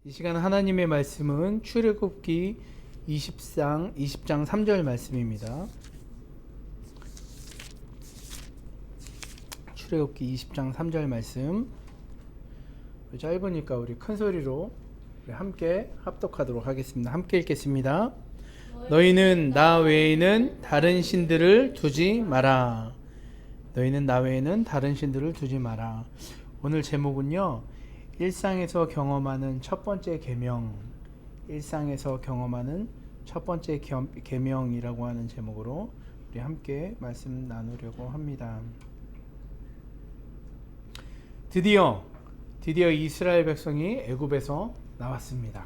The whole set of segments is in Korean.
이 시간 하나님의 말씀은 출애굽기 20장 3절 말씀입니다. 출애굽기 20장 3절 말씀. 짧으니까 우리 큰 소리로 함께 합독하도록 하겠습니다. 함께 읽겠습니다. 너희는 나 외에는 다른 신들을 두지 마라. 너희는 나 외에는 다른 신들을 두지 마라. 오늘 제목은요, 일상에서 경험하는 첫 번째 계명, 일상에서 경험하는 첫 번째 계명이라고 하는 제목으로 우리 함께 말씀 나누려고 합니다. 드디어 이스라엘 백성이 애굽에서 나왔습니다.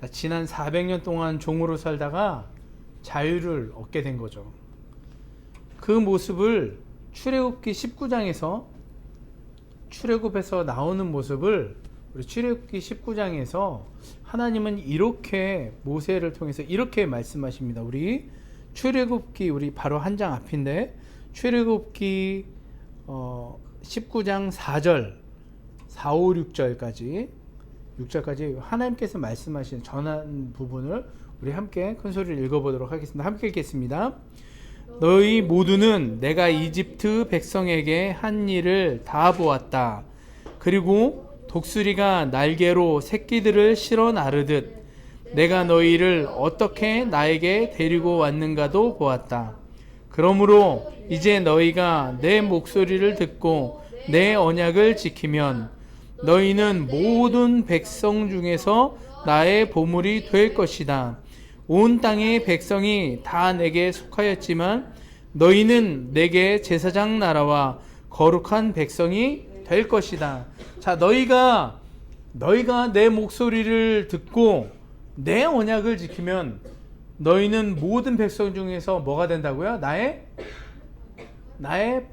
자, 지난 400년 동안 종으로 살다가 자유를 얻게 된 거죠. 그 모습을 출애굽기 19장에서 출애굽에서 나오는 모습을 우리 출애굽기 19장에서 하나님은 이렇게 모세를 통해서 이렇게 말씀하십니다. 우리 출애굽기 우리 바로 한 장 앞인데 출애굽기 19장 4절 4, 5, 6절까지 하나님께서 말씀하신 전한 부분을 우리 함께 큰 소리를 읽어보도록 하겠습니다. 함께 읽겠습니다. 너희 모두는 내가 이집트 백성에게 한 일을 다 보았다. 그리고 독수리가 날개로 새끼들을 실어 나르듯 내가 너희를 어떻게 나에게 데리고 왔는가도 보았다. 그러므로 이제 너희가 내 목소리를 듣고 내 언약을 지키면 너희는 모든 백성 중에서 나의 보물이 될 것이다. 온 땅의 백성이 다 내게 속하였지만 너희는 내게 제사장 나라와 거룩한 백성이 될 것이다. 자, 너희가 내 목소리를 듣고 내 언약을 지키면 너희는 모든 백성 중에서 뭐가 된다고요? 나의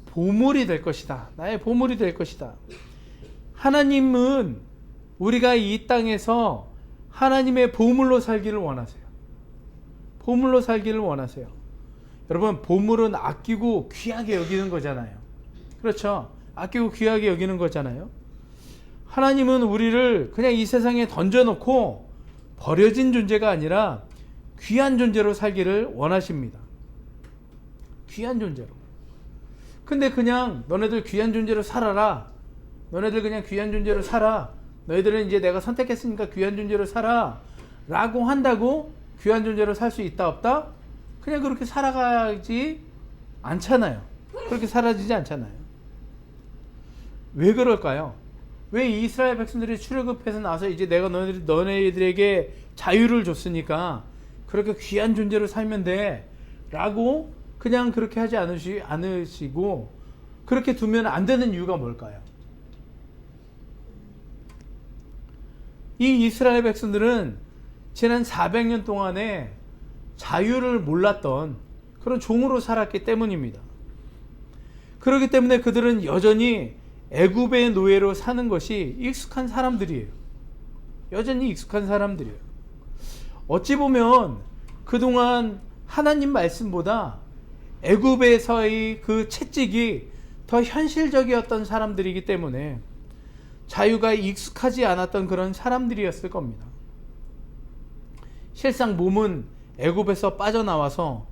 보물이 될 것이다. 나의 보물이 될 것이다. 하나님은 우리가 이 땅에서 하나님의 보물로 살기를 원하세요. 보물로 살기를 원하세요. 여러분, 보물은 아끼고 귀하게 여기는 거잖아요. 그렇죠? 아끼고 귀하게 여기는 거잖아요. 하나님은 우리를 그냥 이 세상에 던져놓고 버려진 존재가 아니라 귀한 존재로 살기를 원하십니다. 귀한 존재로. 근데 그냥 너네들 귀한 존재로 살아라. 너네들 그냥 귀한 존재로 살아. 너희들은 이제 내가 선택했으니까 귀한 존재로 살아. 라고 한다고 귀한 존재로 살 수 있다 없다? 그냥 그렇게 살아가지 않잖아요. 그렇게 사라지지 않잖아요. 왜 그럴까요? 왜 이스라엘 백성들이 출애굽해서 나서 이제 내가 너네들에게 자유를 줬으니까 그렇게 귀한 존재로 살면 돼 라고 그냥 그렇게 하지 않으시고 그렇게 두면 안 되는 이유가 뭘까요? 이 이스라엘 백성들은 지난 400년 동안에 자유를 몰랐던 그런 종으로 살았기 때문입니다. 그렇기 때문에 그들은 여전히 애굽의 노예로 사는 것이 익숙한 사람들이에요. 여전히 익숙한 사람들이에요. 어찌 보면 그동안 하나님 말씀보다 애굽에서의 그 채찍이 더 현실적이었던 사람들이기 때문에 자유가 익숙하지 않았던 그런 사람들이었을 겁니다. 실상 몸은 애굽에서 빠져나와서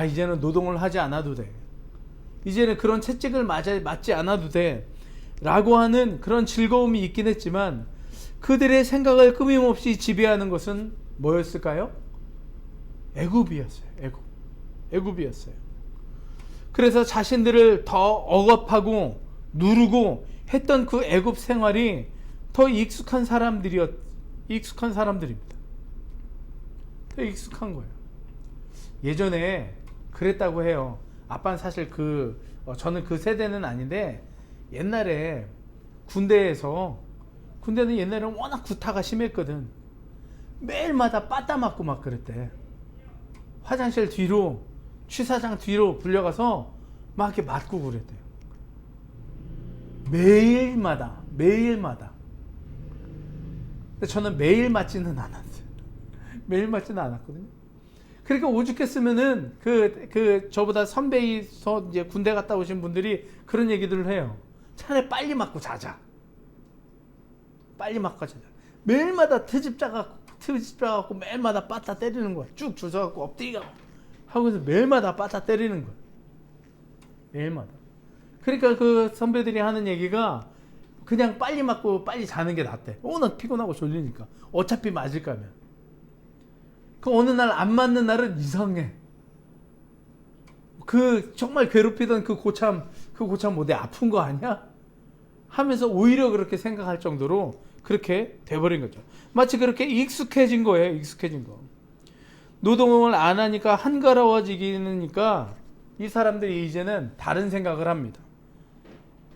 이제는 노동을 하지 않아도 돼. 이제는 그런 채찍을 맞지 않아도 돼. 라고 하는 그런 즐거움이 있긴 했지만 그들의 생각을 끊임없이 지배하는 것은 뭐였을까요? 애굽이었어요. 애굽이었어요. 그래서 자신들을 더 억압하고 누르고 했던 그 애굽 생활이 더 익숙한 사람들입니다. 더 익숙한 거예요. 예전에 그랬다고 해요. 아빠는 사실 저는 그 세대는 아닌데 옛날에 군대는 옛날에는 워낙 구타가 심했거든. 매일마다 빠따 맞고 막 그랬대. 화장실 뒤로 취사장 뒤로 불려가서 막 이렇게 맞고 그랬대요. 매일마다. 근데 저는 매일 맞지는 않았어요. 매일 맞지는 않았거든요. 그러니까 오죽했으면은 저보다 선배이서 이제 군대 갔다 오신 분들이 그런 얘기들을 해요. 차라리 빨리 맞고 자자. 매일마다 트집 짜갖고 매일마다 빠따 때리는 거야. 쭉 조져갖고 엎드리고 하고서 매일마다 빠따 때리는 거야. 매일마다. 그러니까 그 선배들이 하는 얘기가 그냥 빨리 맞고 빨리 자는 게 낫대. 워낙 피곤하고 졸리니까. 어차피 맞을 거면. 그 어느 날 안 맞는 날은 이상해. 그 정말 괴롭히던 그 고참 뭐 내 아픈 거 아니야? 하면서 오히려 그렇게 생각할 정도로 그렇게 돼버린 거죠. 마치 그렇게 익숙해진 거예요. 익숙해진 거. 노동을 안 하니까 한가로워지니까 이 사람들이 이제는 다른 생각을 합니다.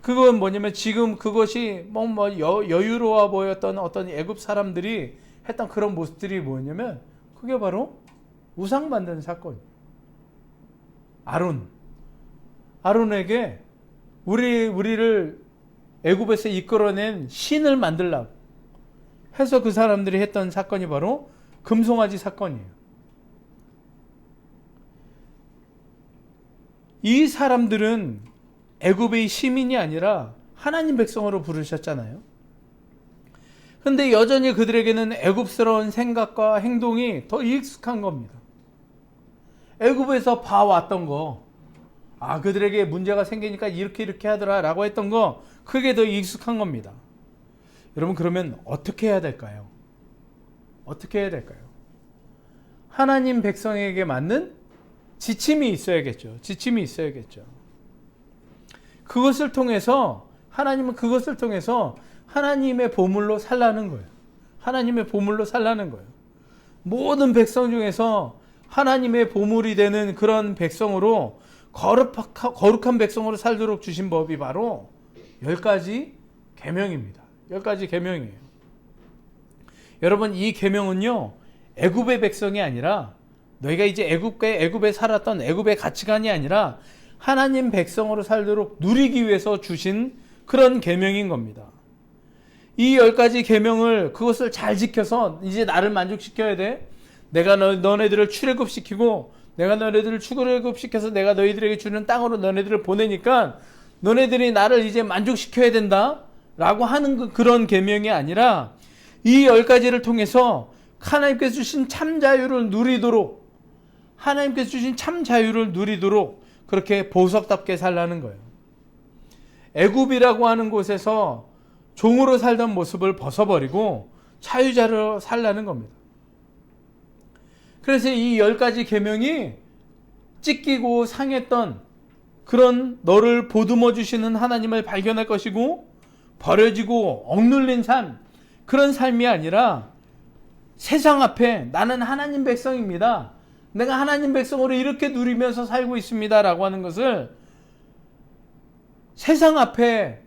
그건 뭐냐면 지금 그것이 여유로워 보였던 어떤 애굽 사람들이 했던 그런 모습들이 뭐냐면 그게 바로 우상 만드는 사건이에요. 아론에게 우리를 애굽에서 이끌어낸 신을 만들라고 해서 그 사람들이 했던 사건이 바로 금송아지 사건이에요. 이 사람들은 애굽의 시민이 아니라 하나님 백성으로 부르셨잖아요. 근데 여전히 그들에게는 애굽스러운 생각과 행동이 더 익숙한 겁니다. 애굽에서 봐왔던 거, 그들에게 문제가 생기니까 이렇게 하더라 라고 했던 거, 그게 더 익숙한 겁니다. 여러분, 그러면 어떻게 해야 될까요? 어떻게 해야 될까요? 하나님 백성에게 맞는 지침이 있어야겠죠. 지침이 있어야겠죠. 그것을 통해서 하나님은 그것을 통해서 하나님의 보물로 살라는 거예요. 하나님의 보물로 살라는 거예요. 모든 백성 중에서 하나님의 보물이 되는 그런 백성으로 거룩한 백성으로 살도록 주신 법이 바로 10가지 계명입니다. 10가지 계명이에요. 여러분, 이 계명은요, 애굽의 백성이 아니라 너희가 이제 애굽에 살았던 애굽의 가치관이 아니라 하나님 백성으로 살도록 누리기 위해서 주신 그런 계명인 겁니다. 이 10가지 계명을 그것을 잘 지켜서 이제 나를 만족시켜야 돼. 내가 너네들을 출애굽시키고 내가 너네들을 출애굽시켜서 내가 너희들에게 주는 땅으로 너네들을 보내니까 너네들이 나를 이제 만족시켜야 된다 라고 하는 그런 계명이 아니라 이 10가지를 통해서 하나님께서 주신 참 자유를 누리도록 그렇게 보석답게 살라는 거예요. 애굽이라고 하는 곳에서 종으로 살던 모습을 벗어버리고 자유자로 살라는 겁니다. 그래서 이 10가지 계명이 찢기고 상했던 그런 너를 보듬어 주시는 하나님을 발견할 것이고, 버려지고 억눌린 삶, 그런 삶이 아니라 세상 앞에 나는 하나님 백성입니다, 내가 하나님 백성으로 이렇게 누리면서 살고 있습니다 라고 하는 것을 세상 앞에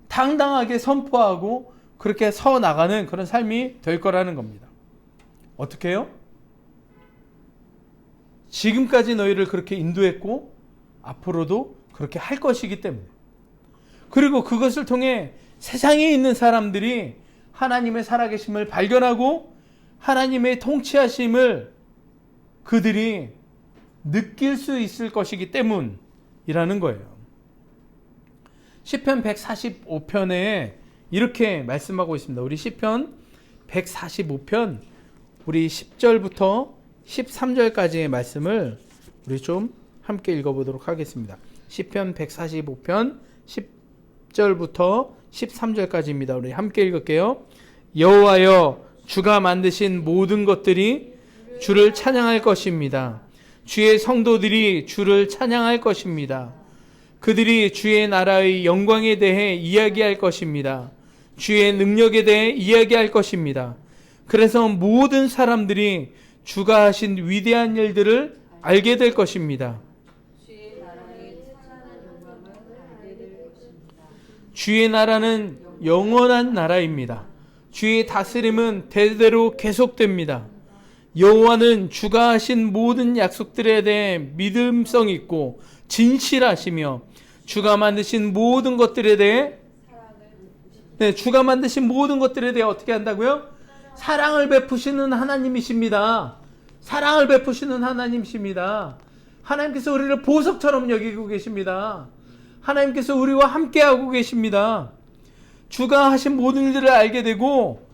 당당하게 선포하고 그렇게 서 나가는 그런 삶이 될 거라는 겁니다. 어떻게 해요? 지금까지 너희를 그렇게 인도했고 앞으로도 그렇게 할 것이기 때문에, 그리고 그것을 통해 세상에 있는 사람들이 하나님의 살아계심을 발견하고 하나님의 통치하심을 그들이 느낄 수 있을 것이기 때문이라는 거예요. 시편 145편에 이렇게 말씀하고 있습니다. 우리 시편 145편 우리 10절부터 13절까지의 말씀을 우리 좀 함께 읽어보도록 하겠습니다. 시편 145편 10절부터 13절까지입니다. 우리 함께 읽을게요. 여호와여, 주가 만드신 모든 것들이 주를 찬양할 것입니다. 주의 성도들이 주를 찬양할 것입니다. 그들이 주의 나라의 영광에 대해 이야기할 것입니다. 주의 능력에 대해 이야기할 것입니다. 그래서 모든 사람들이 주가 하신 위대한 일들을 알게 될 것입니다. 주의 나라는 영원한 나라입니다. 주의 다스림은 대대로 계속됩니다. 여호와는 주가 하신 모든 약속들에 대해 믿음성 있고 진실하시며 주가 만드신 모든 것들에 대해 주가 만드신 모든 것들에 대해 어떻게 한다고요? 사랑을 베푸시는 하나님이십니다. 사랑을 베푸시는 하나님이십니다. 하나님께서 우리를 보석처럼 여기고 계십니다. 하나님께서 우리와 함께하고 계십니다. 주가 하신 모든 일들을 알게 되고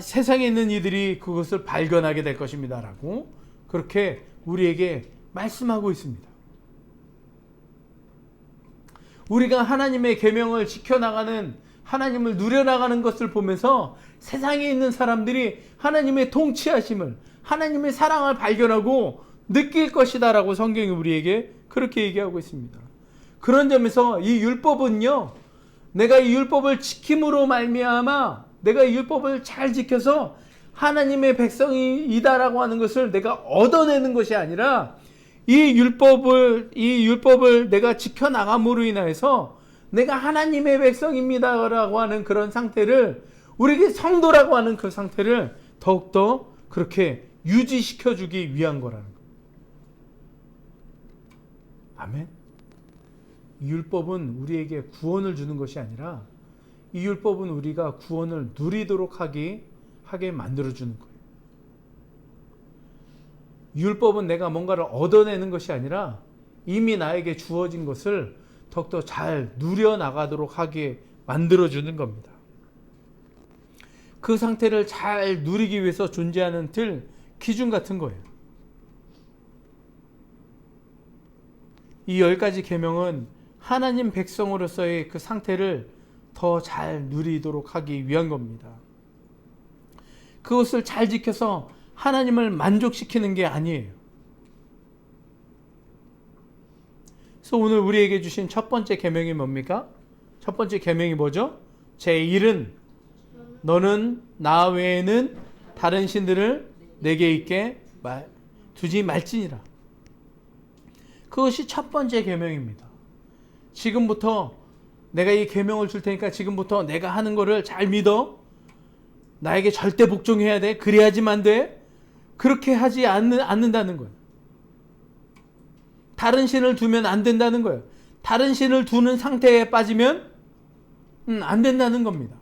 세상에 있는 이들이 그것을 발견하게 될 것입니다 라고 그렇게 우리에게 말씀하고 있습니다. 우리가 하나님의 계명을 지켜나가는, 하나님을 누려나가는 것을 보면서 세상에 있는 사람들이 하나님의 통치하심을, 하나님의 사랑을 발견하고 느낄 것이다 라고 성경이 우리에게 그렇게 얘기하고 있습니다. 그런 점에서 이 율법은요, 내가 이 율법을 지킴으로 말미암아 내가 이 율법을 잘 지켜서 하나님의 백성이다라고 하는 것을 내가 얻어내는 것이 아니라 이 율법을 내가 지켜나감으로 인하여서 내가 하나님의 백성입니다라고 하는 그런 상태를, 우리에게 성도라고 하는 그 상태를 더욱더 그렇게 유지시켜주기 위한 거라는 거예요. 아멘. 이 율법은 우리에게 구원을 주는 것이 아니라 이 율법은 우리가 구원을 누리도록 하게 만들어주는 거예요. 율법은 내가 뭔가를 얻어내는 것이 아니라 이미 나에게 주어진 것을 더욱더 잘 누려나가도록 하게 만들어주는 겁니다. 그 상태를 잘 누리기 위해서 존재하는 기준 같은 거예요. 이 10가지 계명은 하나님 백성으로서의 그 상태를 더 잘 누리도록 하기 위한 겁니다. 그것을 잘 지켜서 하나님을 만족시키는 게 아니에요. 그래서 오늘 우리에게 주신 첫 번째 계명이 뭡니까? 첫 번째 계명이 뭐죠? 제1은 너는 나 외에는 다른 신들을 내게 있게 두지 말지니라. 그것이 첫 번째 계명입니다. 지금부터 내가 이 계명을 줄 테니까 지금부터 내가 하는 거를 잘 믿어. 나에게 절대 복종해야 돼. 그래야지만 돼. 그렇게 하지 않는다는 거예요. 다른 신을 두면 안 된다는 거예요. 다른 신을 두는 상태에 빠지면 안 된다는 겁니다.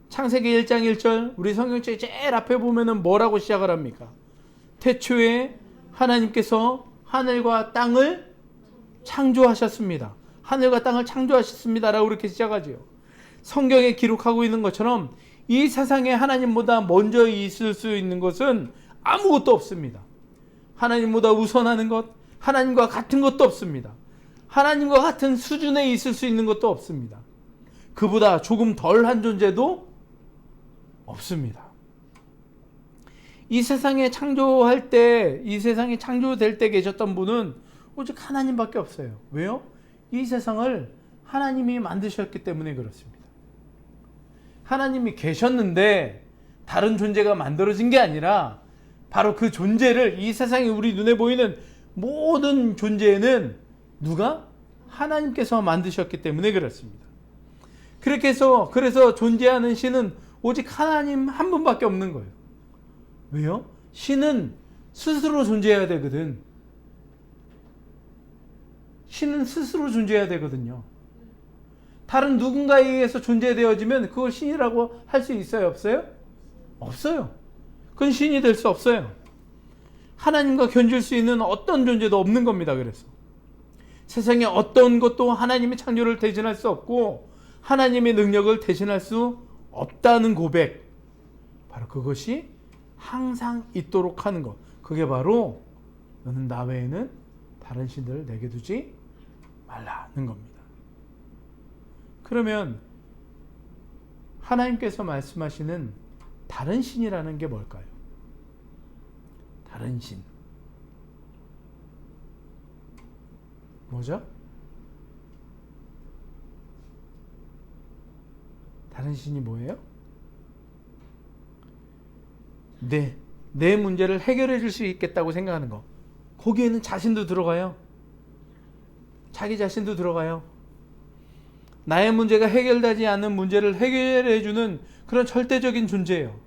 창세기 1장 1절 우리 성경책 제일 앞에 보면은 뭐라고 시작을 합니까? 태초에 하나님께서 하늘과 땅을 창조하셨습니다. 하늘과 땅을 창조하셨습니다 라고 이렇게 시작하죠. 성경에 기록하고 있는 것처럼 이 세상에 하나님보다 먼저 있을 수 있는 것은 아무것도 없습니다. 하나님보다 우선하는 것, 하나님과 같은 것도 없습니다. 하나님과 같은 수준에 있을 수 있는 것도 없습니다. 그보다 조금 덜한 존재도 없습니다. 이 세상에 창조할 때, 이 세상이 창조될 때 계셨던 분은 오직 하나님밖에 없어요. 왜요? 이 세상을 하나님이 만드셨기 때문에 그렇습니다. 하나님이 계셨는데 다른 존재가 만들어진 게 아니라 바로 그 존재를, 이 세상에 우리 눈에 보이는 모든 존재는 누가? 하나님께서 만드셨기 때문에 그렇습니다. 그렇게 해서 그래서 존재하는 신은 오직 하나님 한 분밖에 없는 거예요. 왜요? 신은 스스로 존재해야 되거든. 신은 스스로 존재해야 되거든요. 다른 누군가에 의해서 존재되어지면 그걸 신이라고 할 수 있어요? 없어요? 없어요. 그건 신이 될 수 없어요. 하나님과 견줄 수 있는 어떤 존재도 없는 겁니다. 그래서 세상에 어떤 것도 하나님의 창조를 대신할 수 없고 하나님의 능력을 대신할 수 없다는 고백, 바로 그것이 항상 있도록 하는 것, 그게 바로 너는 나 외에는 다른 신들을 내게 두지 말라는 겁니다. 그러면 하나님께서 말씀하시는 다른 신이라는 게 뭘까요? 다른 신 뭐죠? 다른 신이 뭐예요? 내 문제를 해결해 줄 수 있겠다고 생각하는 거. 거기에는 자신도 들어가요. 자기 자신도 들어가요. 나의 문제가 해결되지 않는 문제를 해결해 주는 그런 절대적인 존재예요.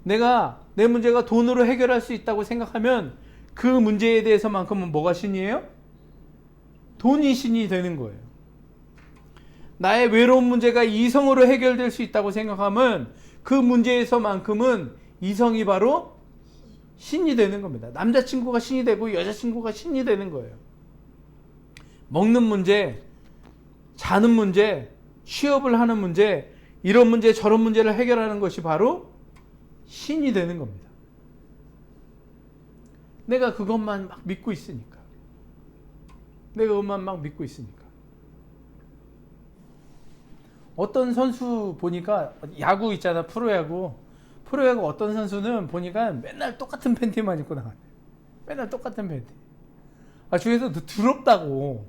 내가 내 문제가 돈으로 해결할 수 있다고 생각하면 그 문제에 대해서만큼은 뭐가 신이에요? 돈이 신이 되는 거예요. 나의 외로운 문제가 이성으로 해결될 수 있다고 생각하면 그 문제에서만큼은 이성이 바로 신이 되는 겁니다. 남자친구가 신이 되고 여자친구가 신이 되는 거예요. 먹는 문제, 자는 문제, 취업을 하는 문제, 이런 문제 저런 문제를 해결하는 것이 바로 신이 되는 겁니다. 내가 그것만 막 믿고 있으니까. 내가 그것만 막 믿고 있으니까. 어떤 선수 보니까 야구 있잖아, 프로야구 어떤 선수는 보니까 맨날 똑같은 팬티만 입고 나가네. 맨날 똑같은 팬티. 주위에서 더럽다고.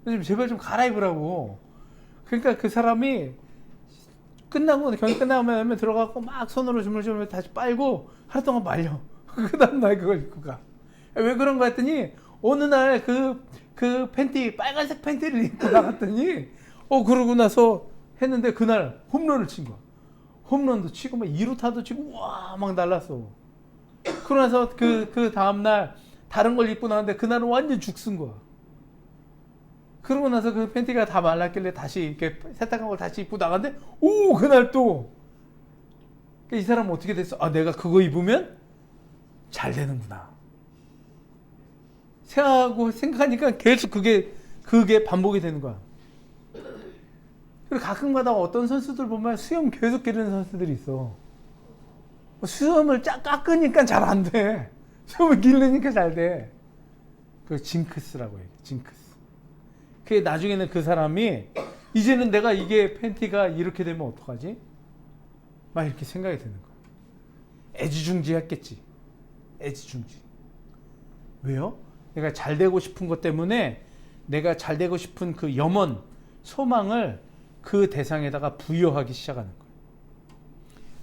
좀 제발 좀 갈아입으라고. 그러니까 그 사람이 경기 끝나면 들어가고 막 손으로 주물주물 다시 빨고 하루 동안 말려. 그 다음날 그걸 입고 가. 왜 그런 거 했더니 어느 날 그 팬티, 빨간색 팬티를 입고 나갔더니 그러고 나서 했는데 그날 홈런을 친 거야. 홈런도 치고 막 2루타도 치고 와 막 날랐어. 그러고 나서 그 다음날 다른 걸 입고 나왔는데 그날은 완전 죽순 거야. 그러고 나서 그 팬티가 다 말랐길래 다시 이렇게 세탁한 걸 다시 입고 나갔는데 그날 또 이 사람은 어떻게 됐어? 내가 그거 입으면 잘 되는구나 생각하니까 계속 그게 반복이 되는 거야. 그리고 가끔 가다가 어떤 선수들 보면 수염 계속 기르는 선수들이 있어. 수염을 깎으니까 잘 안 돼. 수염을 기르니까 잘 돼. 그 징크스라고 해. 징크스. 그게 나중에는 그 사람이 이제는 내가 이게 팬티가 이렇게 되면 어떡하지? 막 이렇게 생각이 드는 거야. 애지중지했겠지. 애지중지. 왜요? 내가 잘 되고 싶은 것 때문에 내가 잘 되고 싶은 그 염원, 소망을 그 대상에다가 부여하기 시작하는 거예요.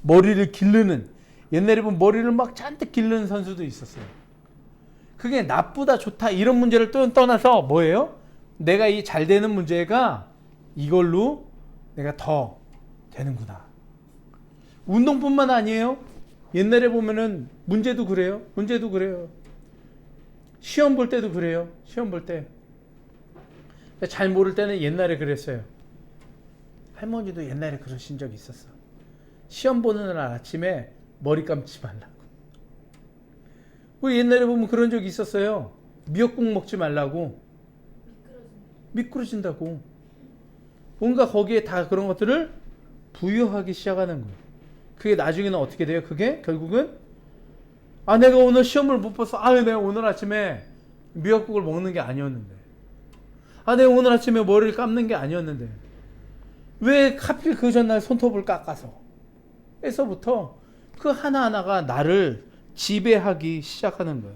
머리를 기르는, 옛날에 보면 머리를 막 잔뜩 기르는 선수도 있었어요. 그게 나쁘다 좋다 이런 문제를 떠나서 뭐예요? 내가 이 잘 되는 문제가 이걸로 내가 더 되는구나. 운동뿐만 아니에요. 옛날에 보면은 문제도 그래요. 시험 볼 때도 그래요. 시험 볼 때. 잘 모를 때는 옛날에 그랬어요. 할머니도 옛날에 그러신 적이 있었어. 시험 보는 날 아침에 머리 감지 말라고. 우리 옛날에 보면 그런 적이 있었어요. 미역국 먹지 말라고. 미끄러진다고. 뭔가 거기에 다 그런 것들을 부여하기 시작하는 거예요. 그게 나중에는 어떻게 돼요? 그게 결국은 내가 오늘 시험을 못 봐서 내가 오늘 아침에 미역국을 먹는 게 아니었는데 내가 오늘 아침에 머리를 감는 게 아니었는데 왜 하필 그 전날 손톱을 깎아서 에서부터 그 하나하나가 나를 지배하기 시작하는 거예요.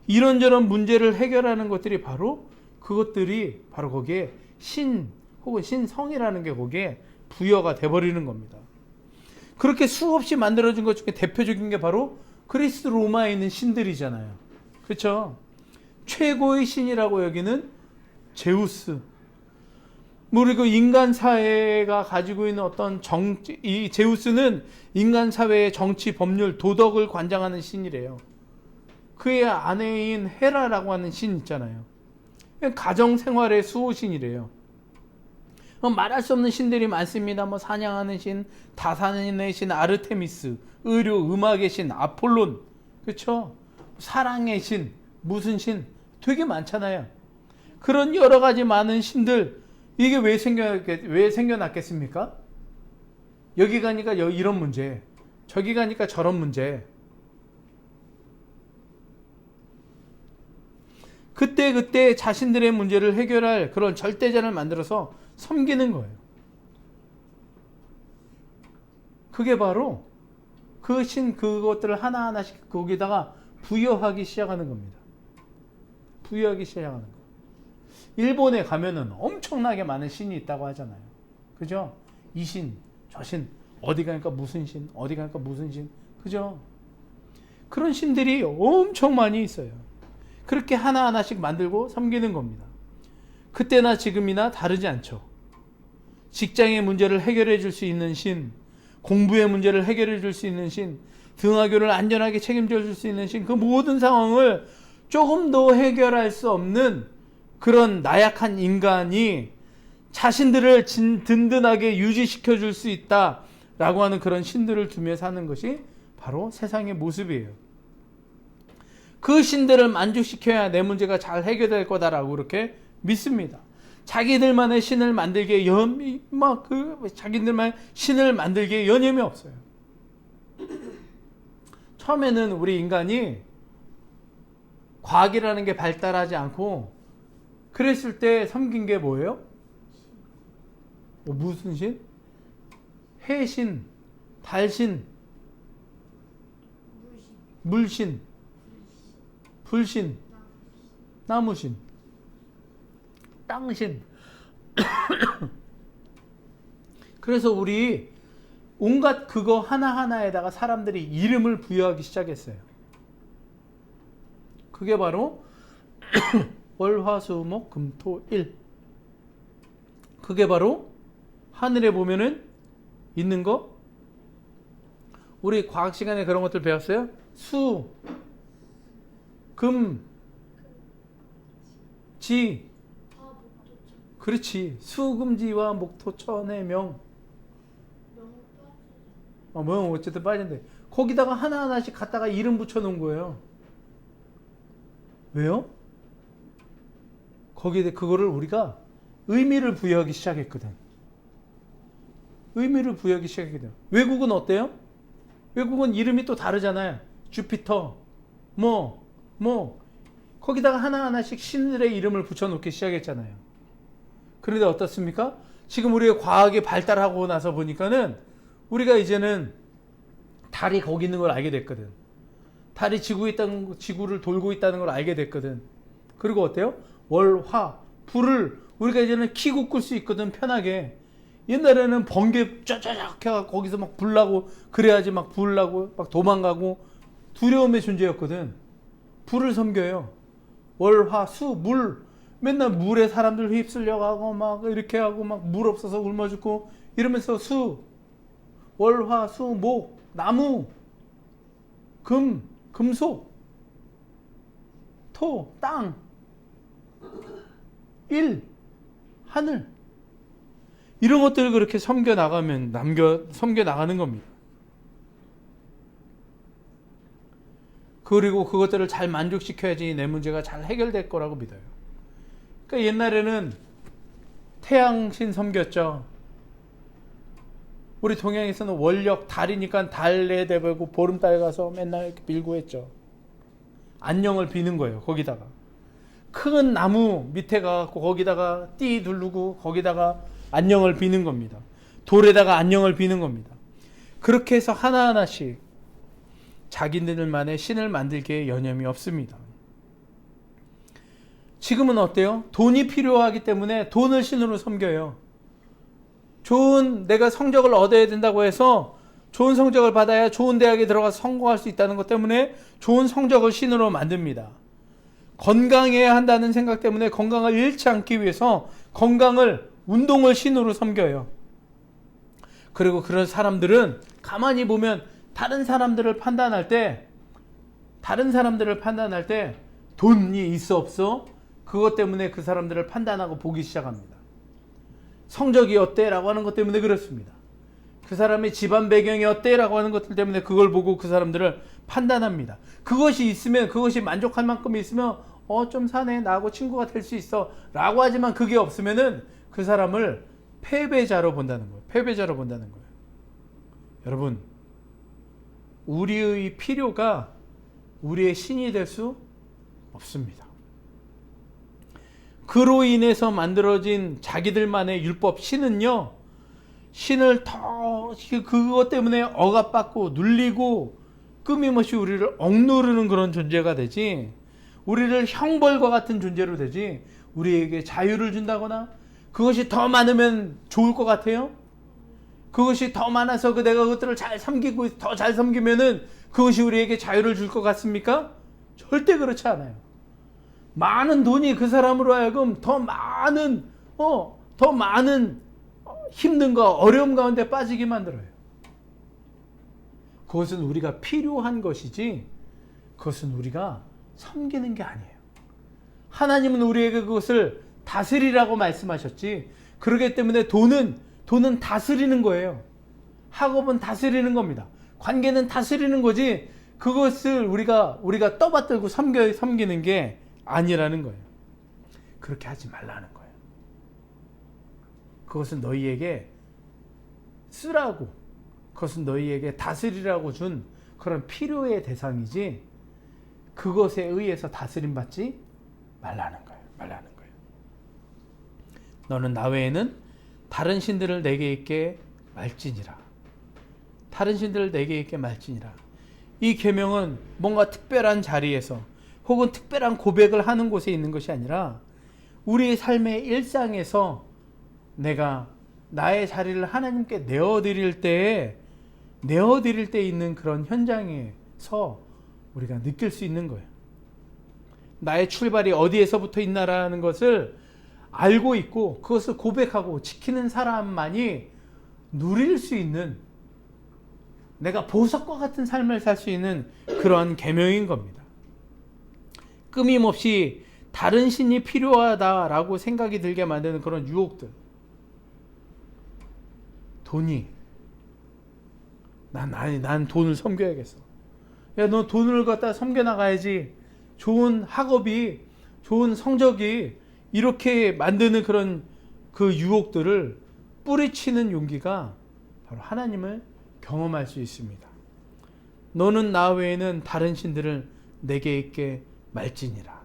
이런저런 문제를 해결하는 것들이 그것들이 바로 거기에 신 혹은 신성이라는 게 거기에 부여가 돼버리는 겁니다. 그렇게 수없이 만들어진 것 중에 대표적인 게 바로 그리스 로마에 있는 신들이잖아요. 그렇죠? 최고의 신이라고 여기는 제우스. 그리고 인간 사회가 가지고 있는 어떤 이 제우스는 인간 사회의 정치, 법률, 도덕을 관장하는 신이래요. 그의 아내인 헤라라고 하는 신 있잖아요. 가정 생활의 수호신이래요. 말할 수 없는 신들이 많습니다. 사냥하는 신, 다산의 신 아르테미스, 의료, 음악의 신 아폴론, 그렇죠? 사랑의 신, 무슨 신, 되게 많잖아요. 그런 여러 가지 많은 신들, 이게 왜 생겨났겠습니까? 여기 가니까 이런 문제, 저기 가니까 저런 문제. 그때 자신들의 문제를 해결할 그런 절대자를 만들어서 섬기는 거예요. 그게 바로 그 그것들을 하나하나씩 거기다가 부여하기 시작하는 겁니다. 부여하기 시작하는 거. 일본에 가면은 엄청나게 많은 신이 있다고 하잖아요. 그죠? 이 신, 저 신, 어디 가니까 무슨 신, 어디 가니까 무슨 신. 그죠? 그런 신들이 엄청 많이 있어요. 그렇게 하나하나씩 만들고 섬기는 겁니다. 그때나 지금이나 다르지 않죠. 직장의 문제를 해결해 줄 수 있는 신, 공부의 문제를 해결해 줄 수 있는 신, 등하교를 안전하게 책임져 줄 수 있는 신, 그 모든 상황을 조금 더 해결할 수 없는 그런 나약한 인간이 자신들을 든든하게 유지시켜 줄 수 있다라고 하는 그런 신들을 두며 사는 것이 바로 세상의 모습이에요. 그 신들을 만족시켜야 내 문제가 잘 해결될 거다라고 그렇게 믿습니다. 자기들만의 신을 만들기에 자기들만의 신을 만들기에 여념이 없어요. 처음에는 우리 인간이 과학이라는 게 발달하지 않고 그랬을 때 섬긴 게 뭐예요? 무슨 신? 해신, 달신, 물신, 불신, 나무신, 땅신. 그래서 우리 온갖 그거 하나하나에다가 사람들이 이름을 부여하기 시작했어요. 그게 바로 월화수목금토일. 그게 바로 하늘에 보면은 있는 거. 우리 과학 시간에 그런 것들 배웠어요? 수, 금, 지. 그렇지. 수금지와 목토천의 명. 명 어쨌든 빠진대. 거기다가 하나하나씩 갖다가 이름 붙여놓은 거예요. 왜요? 거기에 그거를 우리가 의미를 부여하기 시작했거든. 의미를 부여하기 시작했거든. 외국은 어때요? 외국은 이름이 또 다르잖아요. 주피터, 거기다가 하나하나씩 신들의 이름을 붙여놓기 시작했잖아요. 그런데 어떻습니까? 지금 우리가 과학이 발달하고 나서 보니까는 우리가 이제는 달이 거기 있는 걸 알게 됐거든. 달이 지구를 돌고 있다는 걸 알게 됐거든. 그리고 어때요? 월, 화, 불을 우리가 이제는 켜고 끌 수 있거든, 편하게. 옛날에는 번개 쫙쫙 해가지고 거기서 막 불나고 그래야지 막 불나고 막 도망가고 두려움의 존재였거든. 불을 섬겨요. 월, 화, 수, 물. 맨날 물에 사람들 휩쓸려 가고 막 이렇게 하고 막 물 없어서 굶어 죽고 이러면서 수, 월, 화, 수, 목, 나무, 금속, 토, 땅, 일, 하늘. 이런 것들을 그렇게 섬겨 나가면 섬겨 나가는 겁니다. 그리고 그것들을 잘 만족시켜야지 내 문제가 잘 해결될 거라고 믿어요. 그러니까 옛날에는 태양신 섬겼죠. 우리 동양에서는 원력 달이니까 달에 대보고 보름달 가서 맨날 이렇게 빌고 했죠. 안녕을 비는 거예요. 거기다가 큰 나무 밑에 가고 거기다가 띠 두르고 거기다가 안녕을 비는 겁니다. 돌에다가 안녕을 비는 겁니다. 그렇게 해서 하나하나씩 자기들만의 신을 만들기에 여념이 없습니다. 지금은 어때요? 돈이 필요하기 때문에 돈을 신으로 섬겨요. 내가 성적을 얻어야 된다고 해서 좋은 성적을 받아야 좋은 대학에 들어가서 성공할 수 있다는 것 때문에 좋은 성적을 신으로 만듭니다. 건강해야 한다는 생각 때문에 건강을 잃지 않기 위해서 운동을 신으로 섬겨요. 그리고 그런 사람들은 가만히 보면 다른 사람들을 판단할 때 돈이 있어 없어? 그것 때문에 그 사람들을 판단하고 보기 시작합니다. 성적이 어때? 라고 하는 것 때문에 그렇습니다. 그 사람의 집안 배경이 어때? 라고 하는 것들 때문에 그걸 보고 그 사람들을 판단합니다. 그것이 있으면, 그것이 만족할 만큼 있으면 좀 사네, 나하고 친구가 될 수 있어 라고 하지만 그게 없으면은 그 사람을 패배자로 본다는 거예요. 여러분, 우리의 필요가 우리의 신이 될 수 없습니다. 그로 인해서 만들어진 자기들만의 율법 신은요, 신을 그것 때문에 억압받고 눌리고 끊임없이 우리를 억누르는 그런 존재가 되지, 우리를 형벌과 같은 존재로 되지, 우리에게 자유를 준다거나 그것이 더 많으면 좋을 것 같아요? 그것이 더 많아서 내가 그것들을 잘 섬기고 더 잘 섬기면은 그것이 우리에게 자유를 줄 것 같습니까? 절대 그렇지 않아요. 많은 돈이 그 사람으로 하여금 더 많은 힘든가 어려움 가운데 빠지게 만들어요. 그것은 우리가 필요한 것이지 그것은 우리가 섬기는 게 아니에요. 하나님은 우리에게 그것을 다스리라고 말씀하셨지, 그러기 때문에 돈은 다스리는 거예요. 학업은 다스리는 겁니다. 관계는 다스리는 거지 그것을 우리가 떠받들고 섬기는 게 아니라는 거예요. 그렇게 하지 말라는 거예요. 그것은 너희에게 쓰라고, 그것은 너희에게 다스리라고 준 그런 필요의 대상이지 그것에 의해서 다스림 받지 말라는 거예요. 너는 나 외에는 다른 신들을 내게 있게 말지니라. 다른 신들을 내게 있게 말지니라. 이 계명은 뭔가 특별한 자리에서 혹은 특별한 고백을 하는 곳에 있는 것이 아니라 우리의 삶의 일상에서 내가 나의 자리를 하나님께 내어드릴 때에 있는 그런 현장에서 우리가 느낄 수 있는 거예요. 나의 출발이 어디에서부터 있나라는 것을 알고 있고 그것을 고백하고 지키는 사람만이 누릴 수 있는, 내가 보석과 같은 삶을 살 수 있는 그러한 계명인 겁니다. 끊임없이 다른 신이 필요하다라고 생각이 들게 만드는 그런 유혹들. 돈이, 난 돈을 섬겨야겠어. 야, 너 돈을 갖다 섬겨 나가야지. 좋은 학업이, 좋은 성적이, 이렇게 만드는 그런 그 유혹들을 뿌리치는 용기가 바로 하나님을 경험할 수 있습니다. 너는 나 외에는 다른 신들을 내게 있게 말지니라.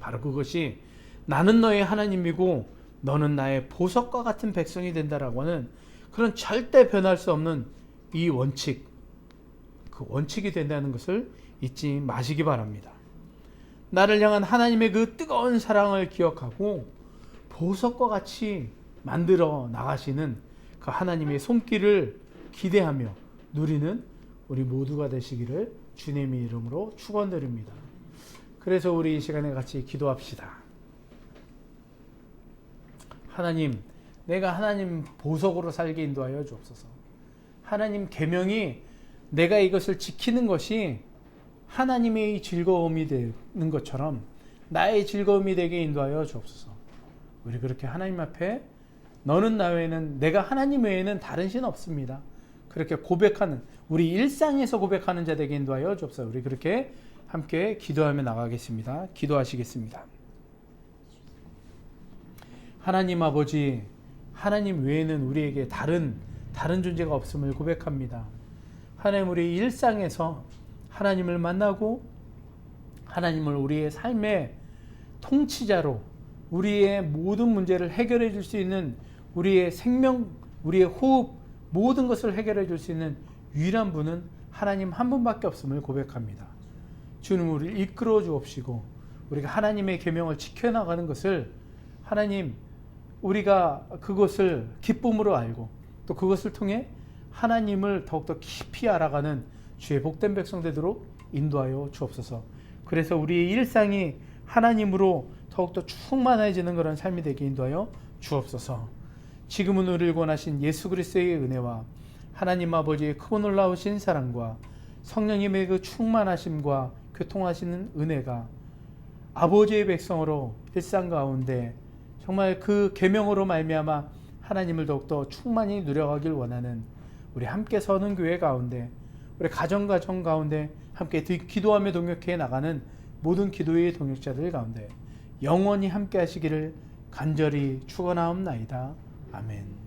바로 그것이 나는 너의 하나님이고 너는 나의 보석과 같은 백성이 된다라고 하는 그런 절대 변할 수 없는 이 원칙, 그 원칙이 된다는 것을 잊지 마시기 바랍니다. 나를 향한 하나님의 그 뜨거운 사랑을 기억하고 보석과 같이 만들어 나가시는 그 하나님의 손길을 기대하며 누리는 우리 모두가 되시기를 주님의 이름으로 축원드립니다. 그래서 우리 이 시간에 같이 기도합시다. 하나님, 내가 하나님 보석으로 살게 인도하여 주옵소서. 하나님 계명이 내가 이것을 지키는 것이 하나님의 즐거움이 되는 것처럼 나의 즐거움이 되게 인도하여 주옵소서. 우리 그렇게 하나님 앞에 너는 나 외에는, 내가 하나님 외에는 다른 신 없습니다, 그렇게 고백하는, 우리 일상에서 고백하는 자 되게 인도하여 주옵소서. 우리 그렇게 함께 기도하며 나가겠습니다. 기도하시겠습니다. 하나님 아버지, 하나님 외에는 우리에게 다른 존재가 없음을 고백합니다. 하나님, 우리 일상에서 하나님을 만나고 하나님을 우리의 삶의 통치자로 우리의 모든 문제를 해결해 줄 수 있는, 우리의 생명, 우리의 호흡, 모든 것을 해결해 줄 수 있는 유일한 분은 하나님 한 분밖에 없음을 고백합니다. 주님, 우리를 이끌어 주옵시고 우리가 하나님의 계명을 지켜나가는 것을, 하나님, 우리가 그것을 기쁨으로 알고 또 그것을 통해 하나님을 더욱더 깊이 알아가는 주의 복된 백성 되도록 인도하여 주옵소서. 그래서 우리의 일상이 하나님으로 더욱더 충만해지는 그런 삶이 되게 인도하여 주옵소서. 지금은 우리를 권하신 예수 그리스도의 은혜와 하나님 아버지의 크고 놀라우신 사랑과 성령님의 그 충만하심과 교통하시는 은혜가 아버지의 백성으로 일상 가운데 정말 그 계명으로 말미암아 하나님을 더욱더 충만히 누려가길 원하는 우리 함께 서는 교회 가운데, 우리 가정 가운데 함께 기도하며 동역해 나가는 모든 기도의 동역자들 가운데 영원히 함께 하시기를 간절히 축원하옵나이다. 아멘.